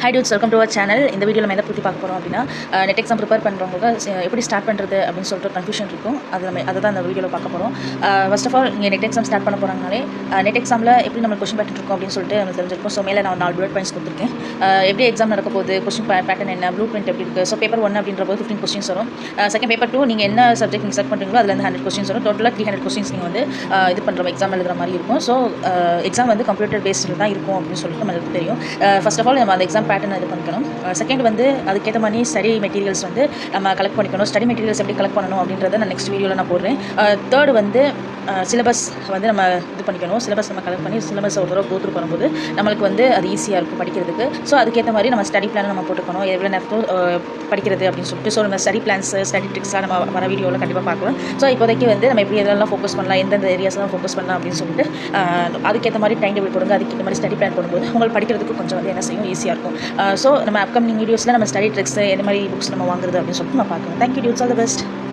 High dudes, welcome to our channel. இந்த வீடியோவில் நம்ம எதை பற்றி பார்க்க போகிறோம் அப்படின்னா, நெட் எக்ஸாம் ப்ரிப்பேர் பண்ணுறவங்களுக்கு எப்படி ஸ்டார்ட் பண்ணுறது அப்படின்னு சொல்லிட்டு கன்ஃபியூஷன் இருக்கும். அதை தான் இந்த வீடியோவில் பார்க்க போகிறோம். ஃபர்ஸ்ட் ஆஃப் ஆல் நீங்கள் நெட் எக்ஸாம் ஸ்டார்ட் பண்ண போகிறாங்கனாலே நெட் எக்ஸாமில் எப்படி நம்ம கொஸ்டின் பேட்டர்ன் இருக்கும் அப்படின்னு சொல்லிட்டு நம்ம தெரிஞ்சிருக்கும். ஸோ மேலே நான் 4 புல்லட் பாயிண்ட்ஸ் கொடுத்துருக்கேன். எப்படி எக்ஸாம் நடக்க போகுது, கொஸ்டின் பேட்டர்ன் என்ன, ப்ளூ பிரிண்ட் எப்படி இருக்குது. ஸோ பேப்பர் 1 அப்படின்ற போது 15 கொஸ்டின்ஸ் வரும். செகண்ட் பேப்பர் 2 நீங்கள் என்ன சப்ஜெக்ட் நீங்கள் செலக்ட் பண்ணுறீங்களோ அதில் 100 கொஸ்டின்ஸ் வரும். டோட்டலாக 300 கொஸ்டின்ஸ் நீங்கள் வந்து இது பண்ணுற எக்ஸாம் எழுதுகிற மாதிரி இருக்கும். ஸோ எக்ஸாம் வந்து கம்ப்யூட்டர் பேஸ்டில் தான் இருக்கும் அப்படின்னு சொல்லிட்டு நம்மளுக்கு தெரியும். ஃபர்ஸ்ட் ஆஃப் ஆல் நம்ம அந்த எக்ஸாம் பேட்டர்ன் இது பண்ணிக்கணும். செகண்ட் வந்து அதுக்கேற்ற மாதிரி ஸ்டடி மெட்டீரியல்ஸ் வந்து நம்ம கலெக்ட் பண்ணிக்கணும். ஸ்டடி மெட்டீரியல்ஸ் எப்படி கலெக்ட் பண்ணணும் அப்படின்றத நான் நெக்ஸ்ட் வீடியோவில் நான் போடுறேன். தேர்டு வந்து சிலபஸ் வந்து நம்ம இது பண்ணிக்கணும். சிலபஸ் நம்ம கலெக்ட் பண்ணி சிலபஸ் ஒரு தடவை கோத்ரூ பண்ணும்போது நம்மளுக்கு வந்து அது ஈஸியாக இருக்கும் படிக்கிறதுக்கு. ஸோ அதுக்கேற்ற மாதிரி நம்ம ஸ்டடி பிளானை நம்ம போட்டுக்கணும். எவ்வளோ நேரத்தில் படிக்கிறது அப்படின்னு சொல்லிட்டு. ஸோ நம்ம ஸ்டடி பிளான்ஸ், ஸ்டடி ட்ரிக்ஸ்லாம் நம்ம வர வீடியோவில் கண்டிப்பாக பார்க்கலாம். ஸோ இப்போதைக்கு வந்து நம்ம எப்படி எதெல்லாம் ஃபோக்கஸ் பண்ணலாம், எந்தெந்த ஏரியாஸ்லாம் ஃபோக்கஸ் பண்ணலாம் அப்படின்னு சொல்லிட்டு அதுக்கேற்ற மாதிரி டைம் டேபிள் போடுங்க. அதுக்கேற்ற மாதிரி ஸ்டடி பிளான் போடும்போது உங்களுக்கு படிக்கிறதுக்கு கொஞ்சம் வந்து என்ன செய்யும், ஈஸியாக இருக்கும். ஸோ நம்ம அப்கமிங் வீடியோஸில் நம்ம ஸ்டடி ட்ரிக்ஸ் எந்த மாதிரி புக்ஸ் நம்ம வாங்குறது அப்படின்னு சொல்லிட்டு நம்ம பார்க்கலாம். Thank you dudes, all the best.